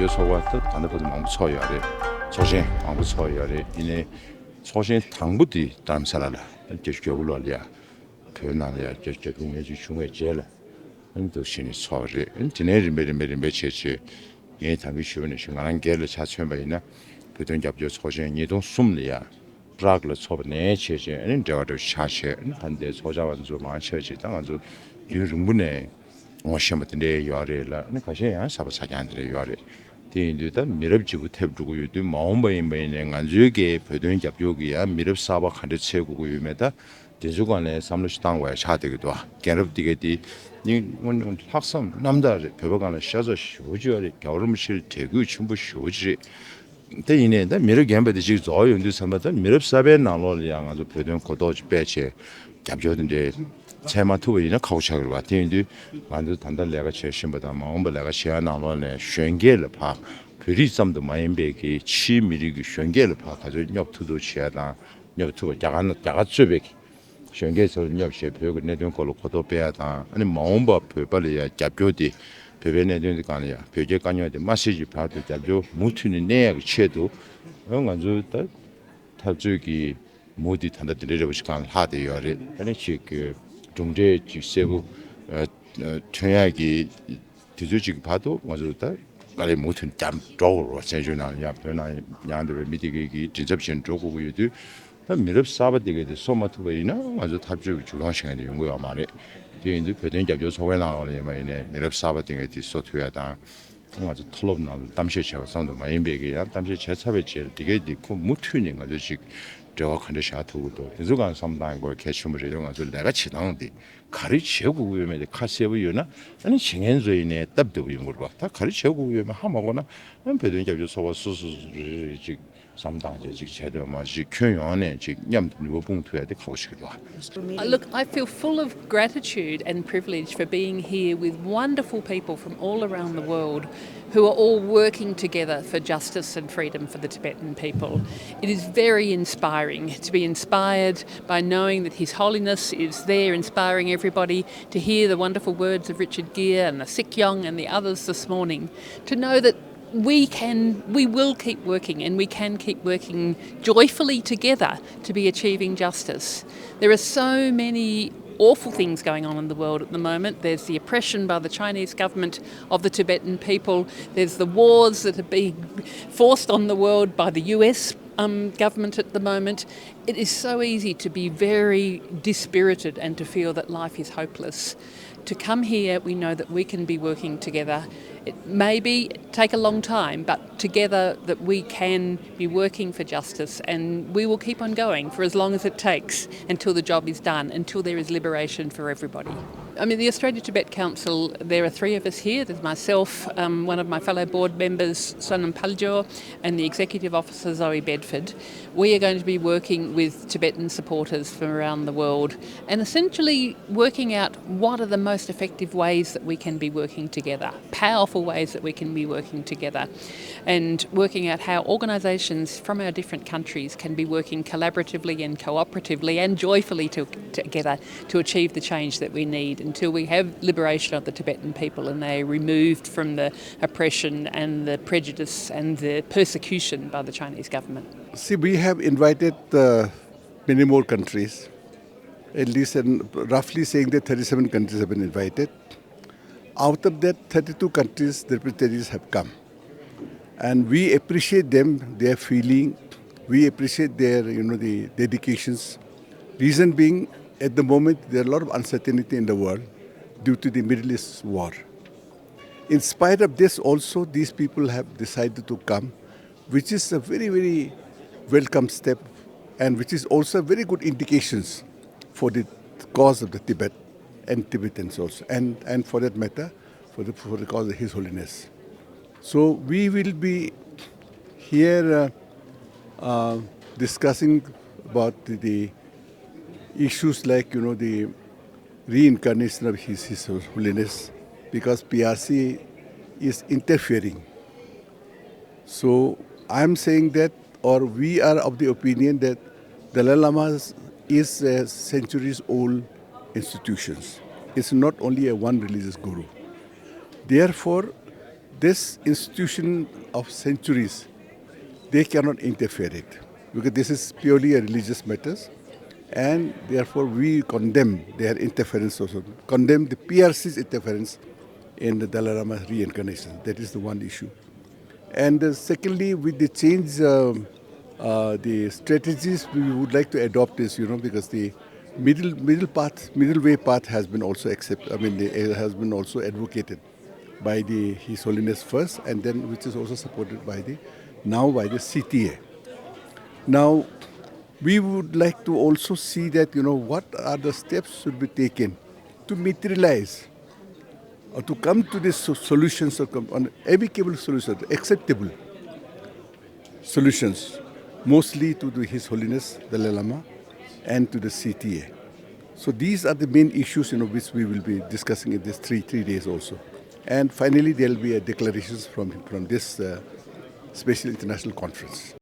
겹여 소와트 단대포도 너무 처여래. 소신 아무 처여래. 이내 소신 당부디 담살라. 계속적으로야. 표현하려 계속적으로 중에 제일 한도 신이 소리. 인터넷 매일매일 매체체 예 당비 쉬우는 시간은 게를 자체면이나 보통 겹여 소신 이동 숨리야. 브라글을 처번에 체제는 저도 샤셰 한데 소자원도 많이 당한도 유rum분에 오시면데 요아래라 가셔야 사바사장들의 요아래 뒤에도 미럽지고 탭두고 요도 마음바인바인에 간주게 보던 잡요기야 미럽 사바 칸데 채고고 유메다 대주관에 삼루시당과에 차되기도 깨럽디게디 니 학생 남자들 배워가는 셔서 쇼지어리 겨울무실 대구 춘부 쇼지 대인에다 미럽 gembe 지금 저연도 삼바다 미럽 사베 나로를 양아서 보던 고도지 배체 잡조든데 제마토이나 카우샤를 와티인데 만도 단단 내가 제신보다 마음보 내가 시안 나로네 쉔게를 파 그리섬도 마인베기 치미리기 쉔게를 파 가지고 nhập투도 치야다 nhập 투고 야가츠베기 쉔게서 nhập 셰표고 내던 걸로 고도 빼야다 아니 마음보 빨리야 잡조디 배변에 되는 거 아니야 배제 간여데 마시지 파도 잡조 무트는 내가 쳐도 응아주 탈주기 모두 단다 들으려고 시간 하대요래 아니 그 중재 지세부 청약이 뒤주지 봐도 맞았다. 가래 못은 짬 쪽으로 세주나 야변나 양들 미디기 진접신 쪽고 유도 미럽 사바디게 소마토베이나 아주 탑주 주간 시간에 연구가 말해. 뒤에 배된 잡죠 소외 나오네 말이네. 미럽 사바디게 소토야다. 아주 털업나 담시체가 상도 많이 베게야 담시 제차베 제 되게 있고 무튜닝 아주식 저 컨디션도 계속한 상당히 걸 개춤을 이런 아주 내가 지나는데 가르치고 위험에 카세브유나 아니 신행조인의 답도 이런 걸 봐. 다 가르치고 위험에 하마거나 배든 잡죠 소와 수수를 즉 상당히 즉 제대로 마치 교양에 즉 냠도 봉투에 돼 가고 싶기도 하. Look, I feel full of gratitude and privilege for being here with wonderful people from all around the world who are all working together for justice and freedom for the Tibetan people. It is very inspiring to be inspired by knowing that His Holiness is there inspiring everybody, to hear the wonderful words of Richard Gere and the Sikyong and the others this morning, to know that we will keep working, and we can keep working joyfully together to be achieving justice. There are so many awful things going on in the world at the moment. There's the oppression by the Chinese government of the Tibetan people. There's the wars that are being forced on the world by the US government at the moment. It is so easy to be very dispirited and to feel that life is hopeless. To come here, we know that we can be working together. It may take a long time, but together that we can be working for justice, and we will keep on going for as long as it takes until the job is done, until there is liberation for everybody. I mean, the Australia-Tibet Council, there are three of us here. There's myself, one of my fellow board members, Sonam Paljor, and the Executive Officer, Zoe Bedford. We are going to be working with Tibetan supporters from around the world and essentially working out what are the most effective ways that we can be working together, powerful ways that we can be working together, and working out how organisations from our different countries can be working collaboratively and cooperatively and joyfully together to achieve the change that we need until we have liberation of the Tibetan people and they are removed from the oppression and the prejudice and the persecution by the Chinese government. See, we have invited many more countries, at least roughly saying that 37 countries have been invited. Out of that, 32 countries, the representatives have come. And we appreciate them, their feeling, we appreciate their, the dedications. Reason being, at the moment, there are a lot of uncertainty in the world due to the Middle East war. In spite of this also, these people have decided to come, which is a very, very welcome step, and which is also very good indications for the cause of the Tibet and Tibetans also, and for that matter, for the cause of His Holiness. So we will be here discussing about the issues like the reincarnation of His Holiness, because PRC is interfering. So I'm saying that, or we are of the opinion that Dalai Lama is a centuries-old institution. It's not only a one religious guru. Therefore, this institution of centuries, they cannot interfere it because this is purely a religious matters, and therefore we condemn their interference also, condemn the PRC's interference in the Dalai Lama's reincarnation. That is the one issue. And secondly, with the change, the strategies we would like to adopt is, because the middle way path has been also has been also advocated by His Holiness first, and then which is also supported by the CTA. Now, we would like to also see that, what are the steps should be taken to materialize or to come to these solutions, or on amicable solutions, acceptable solutions, mostly to His Holiness Dalai Lama and to the CTA. So these are the main issues, which we will be discussing in these three days also. And finally, there will be a declarations from this Special International Conference.